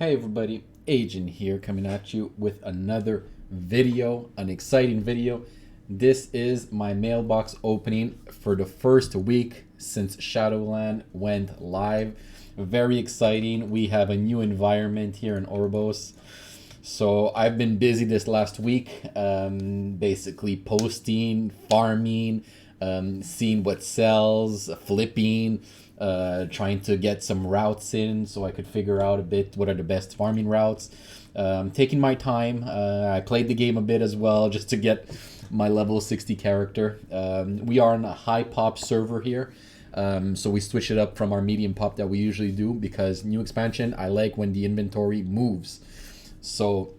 Hey everybody, Ajin here coming at you with another video, an exciting video. This is my mailbox opening for the first week since Shadowlands went live. Very exciting. We have a new environment here in Orbos. So I've been busy this last week, basically posting, farming, seeing what sells, flipping, trying to get some routes in so I could figure out a bit what are the best farming routes. Taking my time. I played the game a bit as well just to get my level 60 character. We are on a high pop server here. So we switch it up from our medium pop that we usually do because new expansion, I like when the inventory moves. So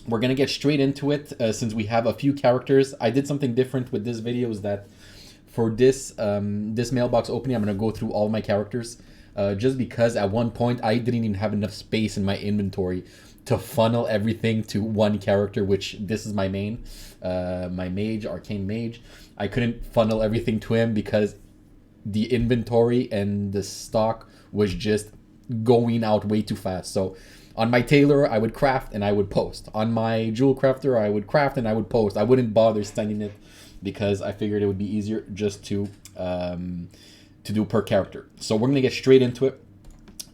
we're going to get straight into it since we have a few characters. I did something different with this video is that for this this mailbox opening, I'm going to go through all my characters just because at one point I didn't even have enough space in my inventory to funnel everything to one character, which this is my main, my mage, arcane mage. I couldn't funnel everything to him because the inventory and the stock was just going out way too fast. So on my tailor, I would craft and I would post. On my Jewelcrafter, I would craft and I would post. I wouldn't bother sending it because I figured it would be easier just to do per character. So we're gonna get straight into it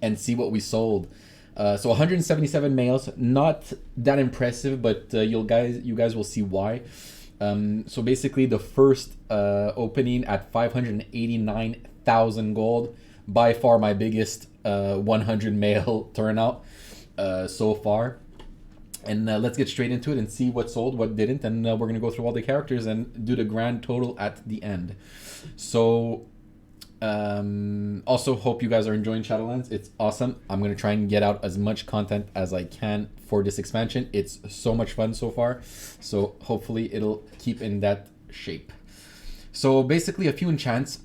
and see what we sold. So 177 males, not that impressive, but you guys will see why. So basically, the first opening at 589,000 gold, by far my biggest 100 male turnout so far. And let's get straight into it and see what sold, what didn't, and we're gonna go through all the characters and do the grand total at the end. So also hope you guys are enjoying Shadowlands. It's awesome. I'm gonna try and get out as much content as I can for this expansion. It's so much fun so far, so hopefully it'll keep in that shape. So basically a few enchants.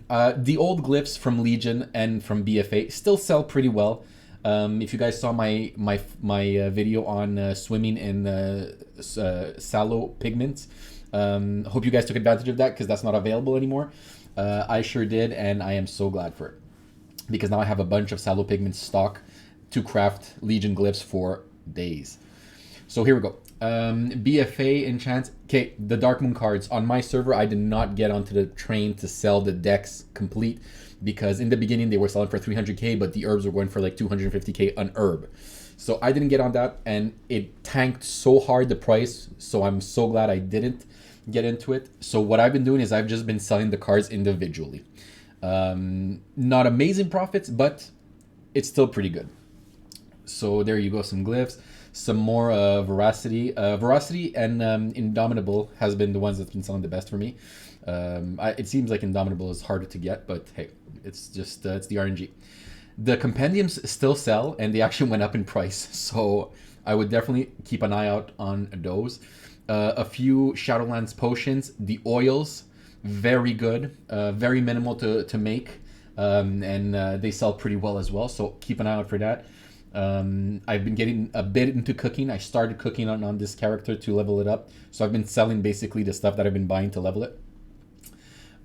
The old glyphs from Legion and from BFA still sell pretty well. If you guys saw my video on swimming in sallow pigments, hope you guys took advantage of that because that's not available anymore. I sure did, and I am so glad for it because now I have a bunch of sallow pigment stock to craft Legion glyphs for days. So here we go. Bfa Enchants. Okay, the Dark Moon cards. On my server, I did not get onto the train to sell the decks complete because in the beginning they were selling for 300k, but the herbs were going for like 250k an herb. So I didn't get on that, and it tanked so hard the price, so I'm so glad I didn't get into it. So what I've been doing is I've just been selling the cards individually. Not amazing profits, but it's still pretty good. So there you go, some glyphs, some more Veracity. Veracity and Indomitable has been the ones that's been selling the best for me. It seems like Indomitable is harder to get, but hey, it's just it's the RNG. The compendiums still sell, and they actually went up in price, so I would definitely keep an eye out on those. A few Shadowlands potions, the oils, very good, very minimal to make, and they sell pretty well as well, so keep an eye out for that. I've been getting a bit into cooking. I started cooking on this character to level it up, so I've been selling basically the stuff that I've been buying to level it.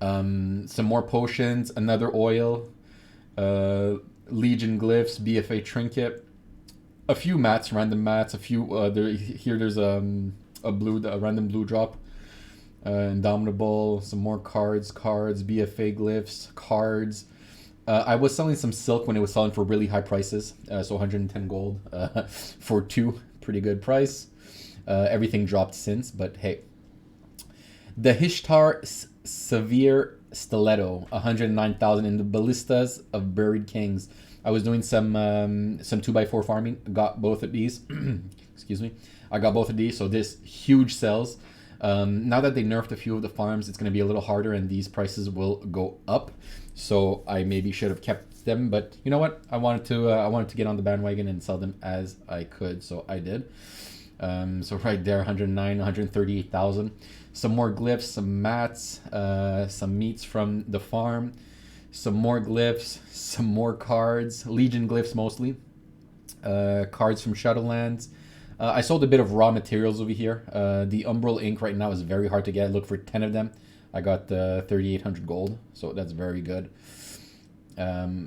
Some more potions, another oil, Legion glyphs, BFA trinket, a few mats, random mats, a few there's a random blue drop, Indomitable, some more cards, BFA glyphs, cards. I was selling some silk when it was selling for really high prices, so 110 gold for 2, pretty good price. Everything dropped since, but hey. The Ishtar Severe Stiletto, 109,000 in the Ballistas of Buried Kings. I was doing some 2x4 farming, got both of these. Excuse me. I got both of these, so this huge sells. Now that they nerfed a few of the farms, it's going to be a little harder and these prices will go up. So I maybe should have kept them, but you know what? I wanted to get on the bandwagon and sell them as I could, so I did. So right there, 109, 138,000. Some more glyphs, some mats, some meats from the farm, some more glyphs, some more cards, Legion glyphs mostly, cards from Shadowlands. I sold a bit of raw materials over here. The Umbral ink right now is very hard to get. Look for 10 of them. I got 3,800 gold, so that's very good.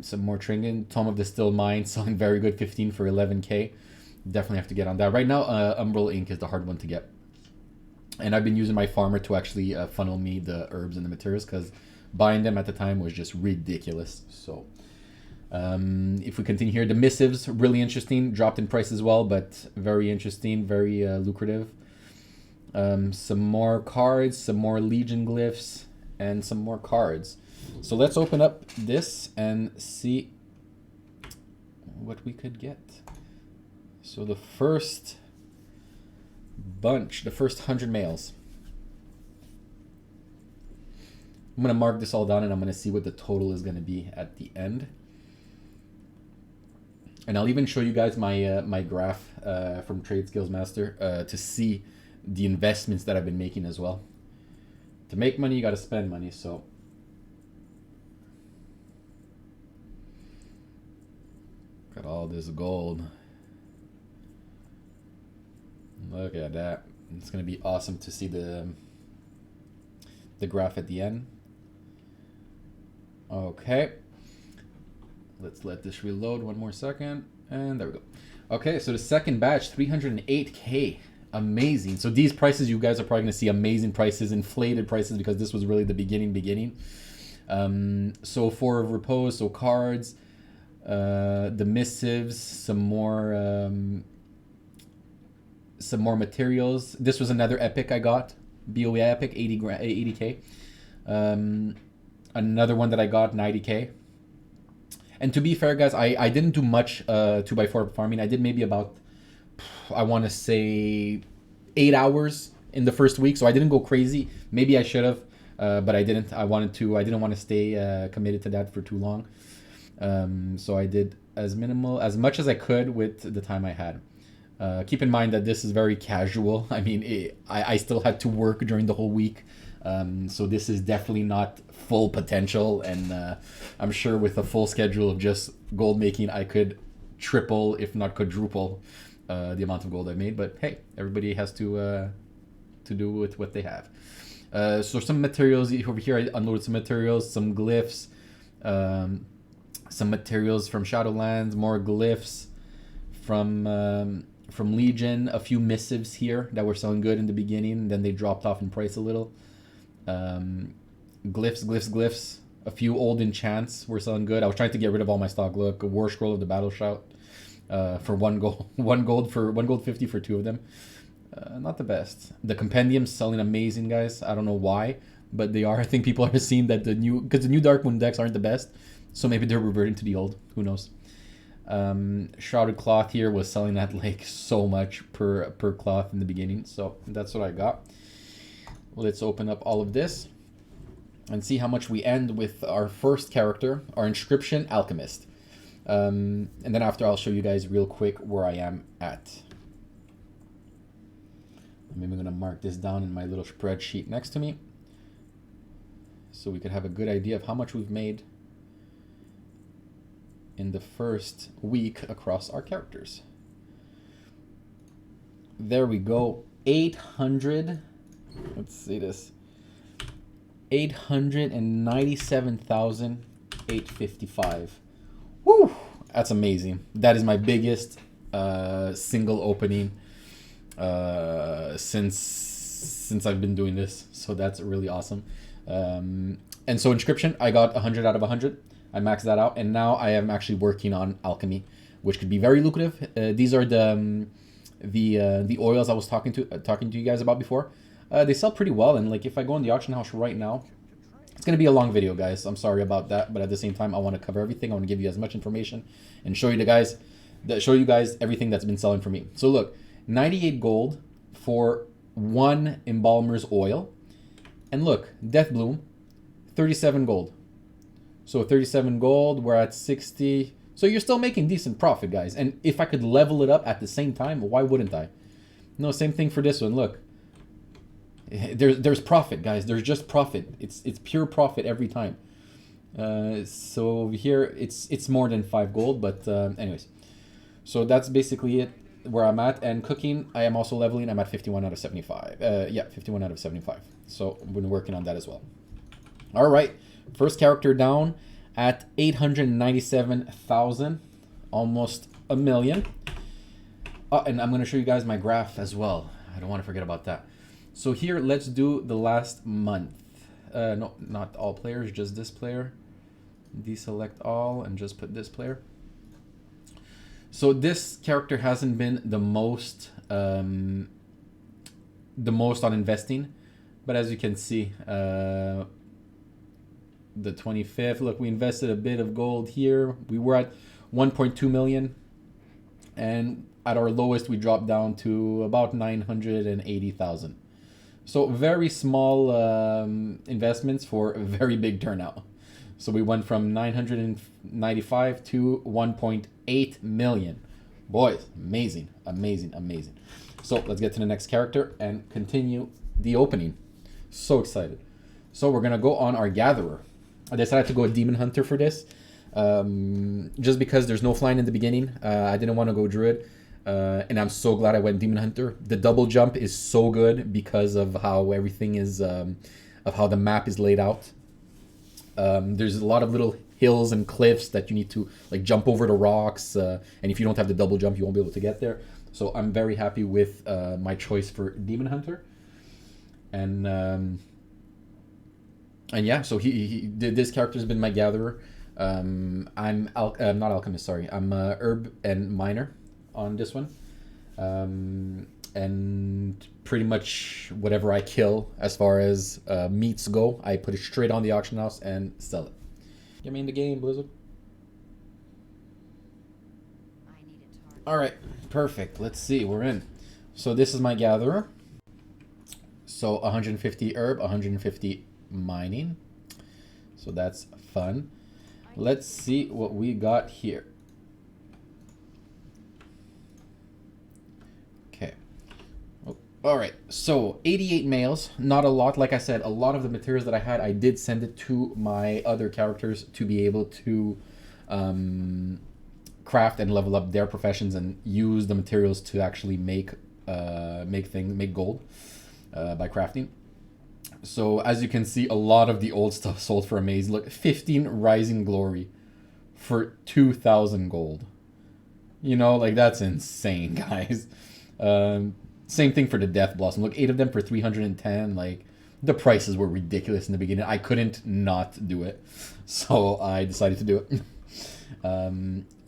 Some more Tringan. Tome of the Still Mind, selling very good, 15 for 11k. Definitely have to get on that. Right now, Umbral Ink is the hard one to get. And I've been using my farmer to actually funnel me the herbs and the materials, because buying them at the time was just ridiculous. So if we continue here, the missives, really interesting. Dropped in price as well, but very interesting, very lucrative. Some more cards, some more Legion glyphs, and some more cards. So let's open up this and see what we could get. So the first bunch, the first 100 mails. I'm going to mark this all down and I'm going to see what the total is going to be at the end. And I'll even show you guys my my graph from Trade Skills Master to see the investments that I've been making as well. To make money, you got to spend money. So got all this gold. Look at that. It's going to be awesome to see the graph at the end. Okay. Let's let this reload one more second. And there we go. Okay, so the second batch, 308k. Amazing. So these prices, you guys are probably going to see amazing prices, inflated prices, because this was really the beginning. So for repose, so cards, the missives, some more materials. This was another epic I got, BoE Epic, 80k. Another one that I got, 90k. And to be fair, guys, I didn't do much 2x4 farming. I did maybe about, I want to say, 8 hours in the first week. So I didn't go crazy. Maybe I should have, but I didn't. I didn't want to stay committed to that for too long. So I did as much as I could with the time I had. Keep in mind that this is very casual. I mean, I still had to work during the whole week. So this is definitely not full potential. And I'm sure with a full schedule of just gold making, I could triple, if not quadruple, the amount of gold I made. But hey, everybody has to do with what they have. So some materials over here. I unloaded some materials, some glyphs, some materials from Shadowlands, more glyphs from Legion, a few missives here that were selling good in the beginning, then they dropped off in price a little. Glyphs. A few old enchants were selling good. I was trying to get rid of all my stock. Look, a War Scroll of the Battle Shout for 1 gold, 1 gold 50 for 2 of them. Not the best. The compendiums selling amazing, guys. I don't know why, but they are. I think people are seeing that the new Darkmoon decks aren't the best, so maybe they're reverting to the old. Who knows? Shrouded Cloth here was selling at like so much per cloth in the beginning, so that's what I got. Let's open up all of this and see how much we end with our first character, our Inscription Alchemist. And then after, I'll show you guys real quick where I am at. Maybe I'm going to mark this down in my little spreadsheet next to me, so we could have a good idea of how much we've made in the first week across our characters. There we go. 800. Let's see this. 897,855. Woo! That's amazing. That is my biggest single opening since I've been doing this. So that's really awesome. And so Inscription, I got 100 out of 100. I maxed that out, and now I am actually working on alchemy, which could be very lucrative. These are the oils I was talking to you guys about before. They sell pretty well, and like if I go in the auction house right now, it's gonna be a long video, guys. I'm sorry about that, but at the same time, I want to cover everything. I want to give you as much information and show you guys everything that's been selling for me. So look, 98 gold for 1 embalmer's oil, and look, Death Bloom, 37 gold. So 37 gold, we're at 60. So you're still making decent profit, guys. And if I could level it up at the same time, why wouldn't I? No, same thing for this one. Look, there's profit, guys. There's just profit. It's pure profit every time. So over here, it's more than 5 gold. But anyways, so that's basically it where I'm at. And cooking, I am also leveling. I'm at 51 out of 75. Yeah, 51 out of 75. So I've been working on that as well. All right. First character down. at 897,000, almost a million. Oh, and I'm going to show you guys my graph as well. I don't want to forget about that. So here, let's do the last month. No, not all players, just this player. Deselect all and just put this player. So this character hasn't been the most on investing, but as you can see, the 25th, look, we invested a bit of gold here. We were at 1.2 million, and at our lowest we dropped down to about 980,000. So very small investments for a very big turnout. So we went from 995 to 1.8 million. Boys, amazing, amazing, amazing. So let's get to the next character and continue the opening. So excited. So we're gonna go on our Gatherer. I decided to go a Demon Hunter for this, just because there's no flying in the beginning. I didn't want to go Druid, and I'm so glad I went Demon Hunter. The double jump is so good because of how everything is, of how the map is laid out. There's a lot of little hills and cliffs that you need to like jump over the rocks, and if you don't have the double jump, you won't be able to get there. So I'm very happy with my choice for Demon Hunter, and yeah. So this character has been my Gatherer. I'm not Alchemist, sorry. I'm Herb and Miner on this one, and pretty much whatever I kill as far as meats go, I put it straight on the auction house and sell it. Get me in the game, Blizzard. All right, perfect. Let's see, we're in. So this is my Gatherer. So 150 herb, 150 mining. So that's fun. Let's see what we got here. Okay. Oh, all right, so 88 mails, not a lot. Like I said, a lot of the materials that I had, I did send it to my other characters to be able to craft and level up their professions and use the materials to actually make gold by crafting. So as you can see, a lot of the old stuff sold for amazing. Look, 15 Rising Glory for 2,000 gold. You know, like that's insane, guys. Same thing for the Death Blossom. Look, 8 of them for 310. Like the prices were ridiculous in the beginning. I couldn't not do it, so I decided to do it.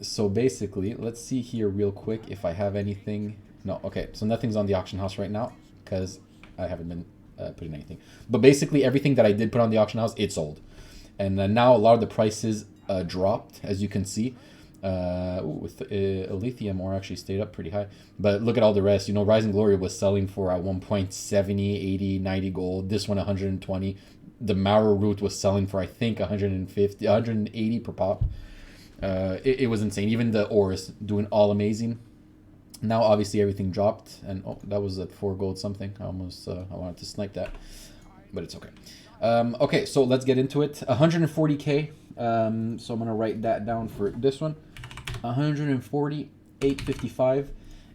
So basically, let's see here real quick if I have anything. No, okay, so nothing's on the auction house right now because I haven't been putting anything. But basically everything that I did put on the auction house, it sold. And now a lot of the prices dropped, as you can see. With Lithium or actually stayed up pretty high. But look at all the rest. You know, Rising Glory was selling for at one point 70, 80, 90 gold. This one 120. The Marrow Root was selling for I think 150, 180 per pop. It was insane. Even the ores doing all amazing. Now obviously everything dropped, and oh, that was at 4 gold something. I almost I wanted to snipe that, but it's okay. Okay, so let's get into it. 140k. So I'm gonna write that down for this one. 140, 855,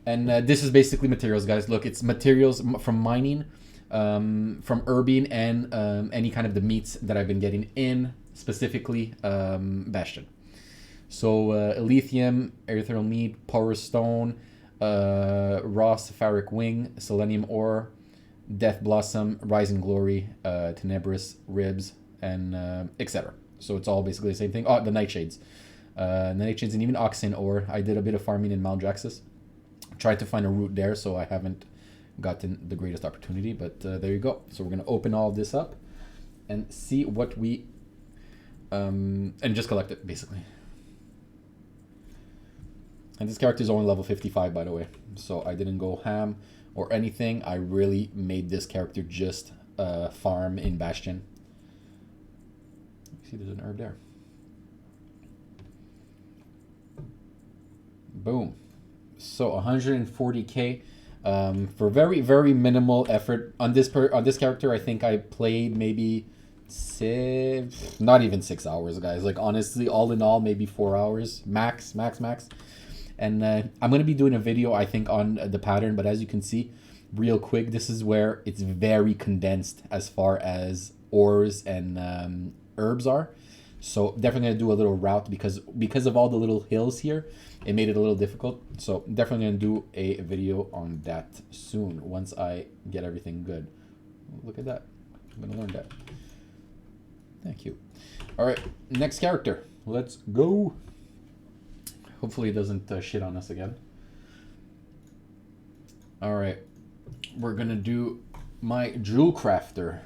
and this is basically materials, guys. Look, it's materials from mining, from herbing, and any kind of the meats that I've been getting in specifically Bastion. So lithium, ethereal meat, power stone, raw sapphiric wing, selenium ore, death blossom, rising glory, tenebrous ribs, and etc. So it's all basically the same thing. Oh, the nightshades, nightshades, and even oxen ore. I did a bit of farming in Maldraxxus. Tried to find a route there, so I haven't gotten the greatest opportunity. But there you go. So we're gonna open all this up and see what we and just collect it basically. And this character is only level 55, by the way. So I didn't go ham or anything. I really made this character just farm in Bastion. See, there's an herb there. Boom. So 140k for very, very minimal effort on this character. I think I played maybe not even 6 hours, guys. Like honestly, all in all, maybe 4 hours max. And I'm going to be doing a video, I think, on the pattern. But as you can see, real quick, this is where it's very condensed as far as ores and herbs are. So definitely gonna do a little route because of all the little hills here, it made it a little difficult. So definitely gonna do a video on that soon once I get everything good. Look at that. I'm gonna learn that. Thank you. All right, next character. Let's go. Hopefully it doesn't shit on us again. All right, we're gonna do my Jewelcrafter.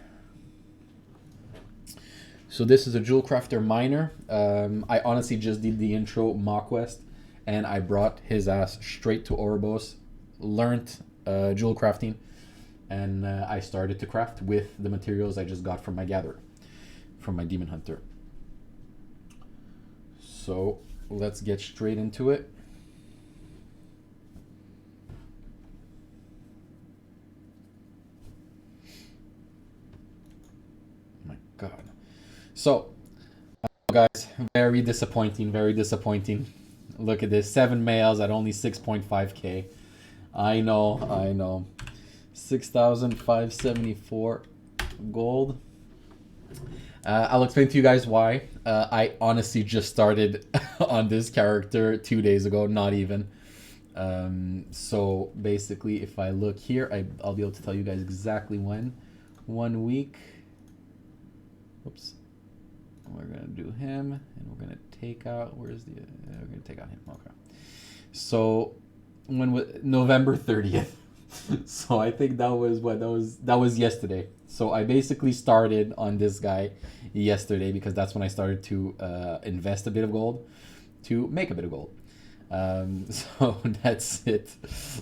So this is a Jewelcrafter Miner. I honestly just did the intro mock quest, and I brought his ass straight to Oribos, learned Jewelcrafting, and I started to craft with the materials I just got from my gatherer, from my Demon Hunter. So let's get straight into it. My God. So, guys, very disappointing, very disappointing. Look at this, 7 males at only 6.5k. I know. 6,574 gold. I'll explain to you guys why. I honestly just started on this character 2 days ago, not even. So basically, if I look here, I'll be able to tell you guys exactly when. 1 week. Oops. We're gonna do him, and we're gonna take out. Where's the? We're gonna take out him. Okay. So when was November 30th? So I think that was what that was yesterday. So I basically started on this guy yesterday because that's when I started to invest a bit of gold to make a bit of gold. So that's it.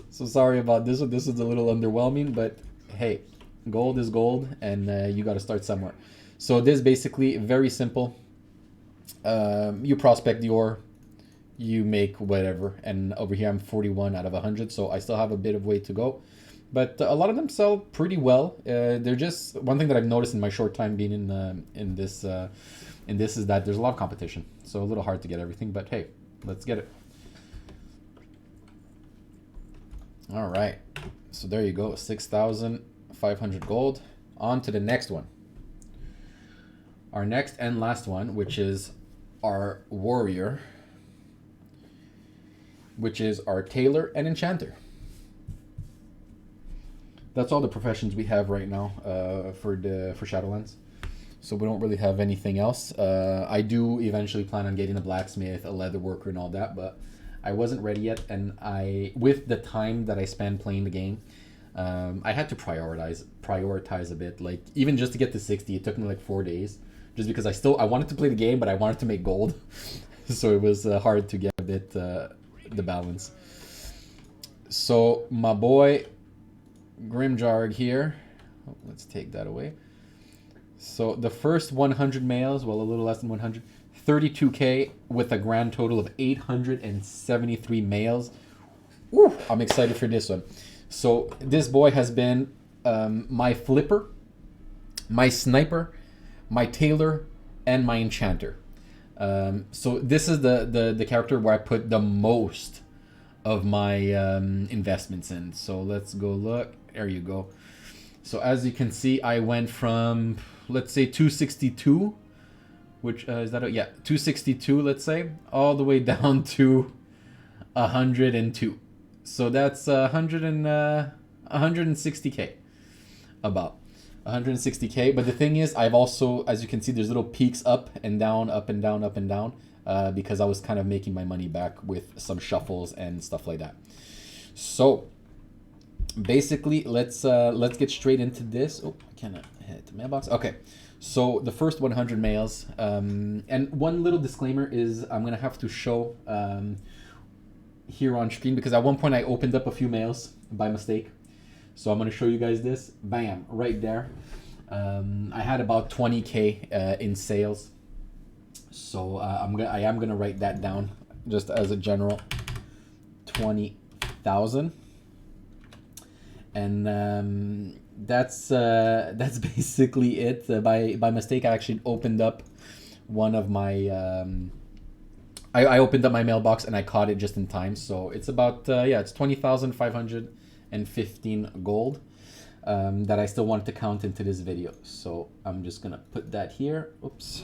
So sorry about this one. This is a little underwhelming, but hey, gold is gold, and you got to start somewhere. So this is basically very simple. You prospect the ore, you make whatever, and over here I'm 41 out of 100, so I still have a bit of way to go. But a lot of them sell pretty well. They're just one thing that I've noticed in my short time being in this is that there's a lot of competition, so a little hard to get everything. But hey, let's get it. All right, so there you go, 6,500 gold. On to the next one. Our next and last one, which is our warrior, which is our tailor and enchanter. That's all the professions we have right now for Shadowlands. So we don't really have anything else. I do eventually plan on getting a blacksmith, a leather worker, and all that, but I wasn't ready yet. And with the time that I spend playing the game, I had to prioritize a bit. Like even just to get to 60, it took me like 4 days. Just because I wanted to play the game, but I wanted to make gold. So it was hard to get a bit the balance. So my boy Grimjarg here. Oh, let's take that away. So the first 100 males, well, a little less than 100, 32k with a grand total of 873 males. Woo, I'm excited for this one. So this boy has been my flipper, my sniper, my tailor, and my enchanter. So this is the character where I put the most of my investments in. So let's go look. There you go. So as you can see, I went from, let's say 262, which is that, yeah, 262, let's say, all the way down to 102. So that's 160k, about 160k. But the thing is, I've also, as you can see, there's little peaks up and down, up and down, up and down, because I was kind of making my money back with some shuffles and stuff like that. So basically, let's get straight into this. Oh, I cannot hit the mailbox. Okay, so the first 100 males, and one little disclaimer is I'm gonna have to show here on screen because at one point I opened up a few mails by mistake. So I'm gonna show you guys this. Bam, right there. I had about 20k in sales. So I am gonna write that down just as a general 20,000. And that's basically it. By mistake, I actually opened up one of my I opened up my mailbox and I caught it just in time. So it's about it's 20,515 gold that I still wanted to count into this video. So I'm just gonna put that here. Oops,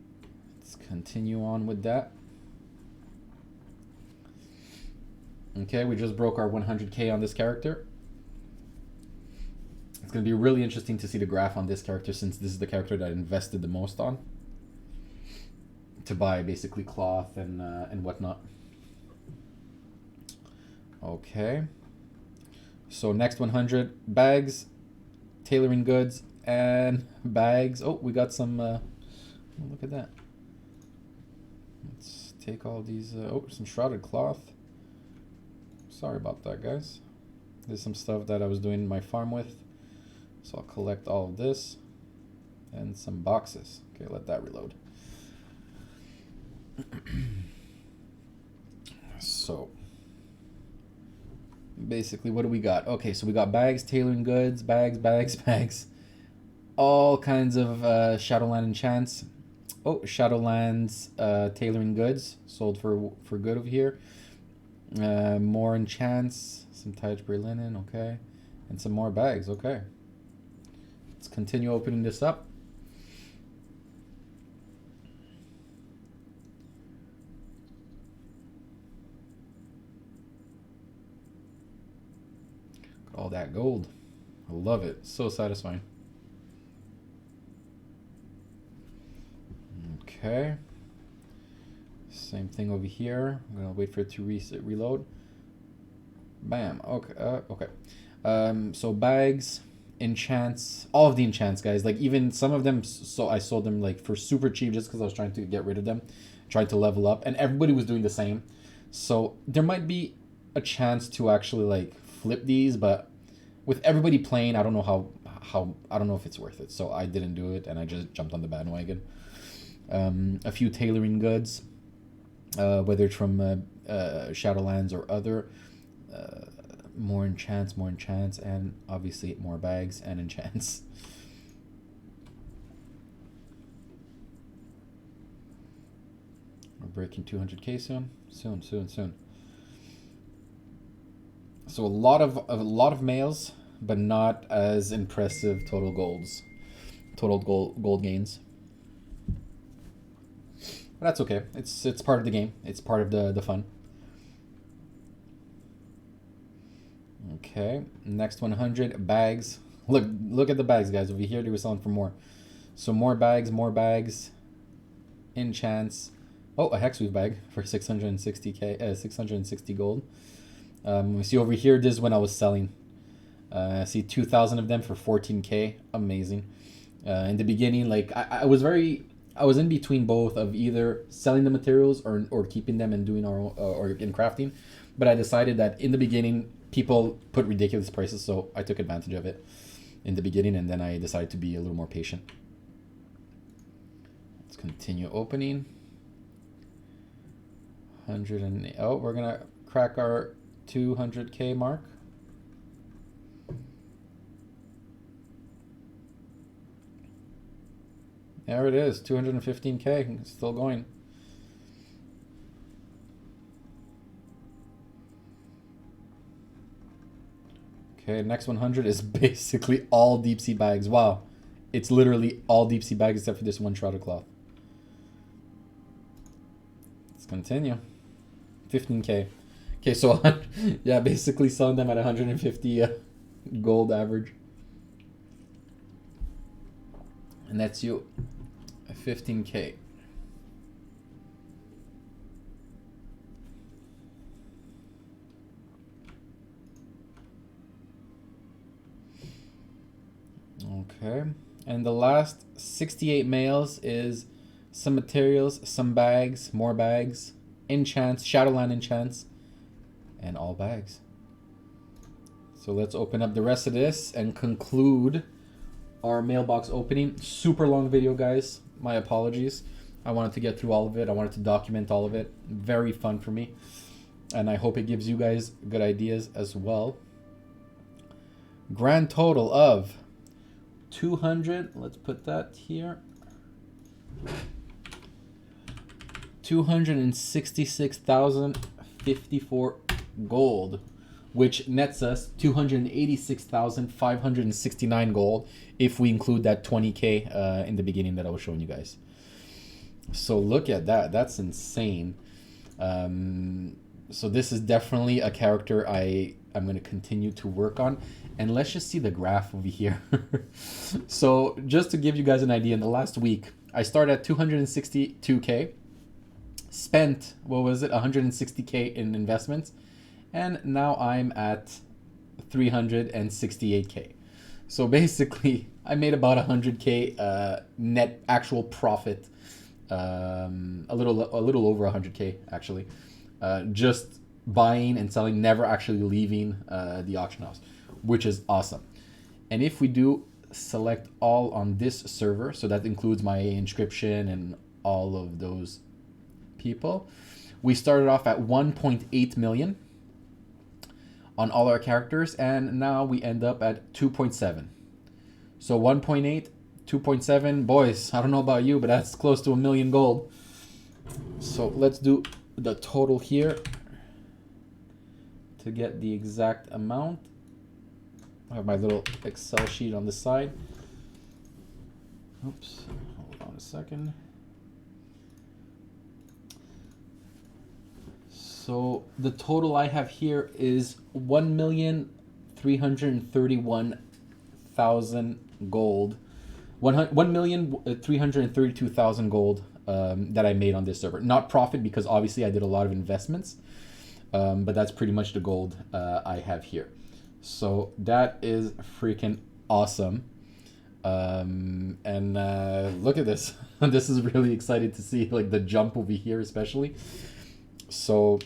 continue on with that. Okay, we just broke our 100k on this character. It's going to be really interesting to see the graph on this character, since this is the character that I invested the most on to buy basically cloth and whatnot. Okay, so next 100 bags, tailoring goods, and bags. Oh, we got some look at that. Let's take all these oh, some shrouded cloth. Sorry about that, guys. There's some stuff that I was doing my farm with, so I'll collect all of this and some boxes. Okay, let that reload. So basically, what do we got? Okay, so we got bags, tailoring goods, bags, all kinds of Shadowland enchants. Oh, Shadowlands tailoring goods sold for good over here. More enchants, some Typewriter linen, okay, and some more bags. Okay, let's continue opening this up. All that gold, I love it, so satisfying. Okay, same thing over here. I'm gonna wait for it to reload. Bam. Okay. Okay. So bags, enchants, all of the enchants, guys. Like even some of them, so I sold them like for super cheap just because I was trying to get rid of them, trying to level up, and everybody was doing the same. So there might be a chance to actually like flip these, but with everybody playing, I don't know how I don't know if it's worth it. So I didn't do it, and I just jumped on the bandwagon. A few tailoring goods, whether it's from Shadowlands or other. More enchants, and obviously more bags and enchants. We're breaking 200k soon. So a lot of males, but not as impressive total gold gains. But that's okay. It's part of the game. It's part of the fun. Okay, next 100 bags. Look at the bags, guys. Over here, they were selling for more. So more bags, enchants. Oh, a hexweave bag for 660k, 660 gold. We see over here, this is when I was selling. I see 2,000 of them for 14k. Amazing. In the beginning, like I was in between both of either selling the materials or keeping them and doing our own, or in crafting. But I decided that in the beginning, people put ridiculous prices, so I took advantage of it in the beginning, and then I decided to be a little more patient. Let's continue opening. 100 and oh, we're gonna crack our 200k mark. There it is, 215k, still going. Okay, next 100 is basically all deep sea bags. Wow, it's literally all deep sea bags except for this one shrouded cloth. Let's continue. 15k. Okay, so yeah, basically selling them at 150 gold average. And that's you. 15k. Okay, and the last 68 males is some materials, some bags, more bags, enchants, Shadowland enchants, and all bags. So let's open up the rest of this and conclude our mailbox opening. Super long video, guys. My apologies. I wanted to get through all of it. I wanted to document all of it. Very fun for me. And I hope it gives you guys good ideas as well. Grand total of 200, let's put that here. 266,054 gold, which nets us 286,569 gold if we include that 20k in the beginning that I was showing you guys. So look at that. That's insane. So this is definitely a character I'm going to continue to work on. And let's just see the graph over here. So just to give you guys an idea, in the last week, I started at 262K, spent, what was it, 160K in investments, and now I'm at 368K. So basically, I made about 100K net actual profit, a little over 100K actually, just buying and selling, never actually leaving the auction house, which is awesome. And if we do select all on this server, so that includes my Inscription and all of those people, we started off at 1.8 million on all our characters, and now we end up at 2.7. So 1.8, 2.7, boys, I don't know about you, but that's close to 1 million gold. So let's do the total here to get the exact amount. I have my little Excel sheet on the side. Oops, hold on a second. So the total I have here is 1,331,000 gold. 1,332,000 gold that I made on this server. Not profit, because obviously I did a lot of investments, but that's pretty much the gold I have here. So that is freaking awesome. And look at this. This is really exciting to see, like the jump over here especially. So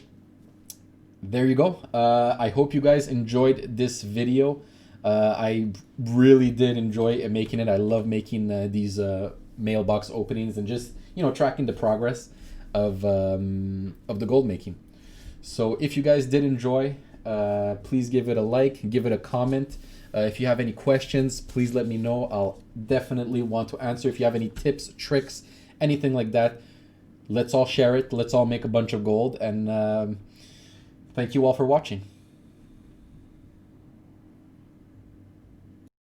there you go. I hope you guys enjoyed this video. I really did enjoy making it. I love making these mailbox openings and just, you know, tracking the progress of the gold making. So if you guys did enjoy, please give it a like, give it a comment. If you have any questions, please let me know. I'll definitely want to answer. If you have any tips, tricks, anything like that, let's all share it. Let's all make a bunch of gold. And thank you all for watching.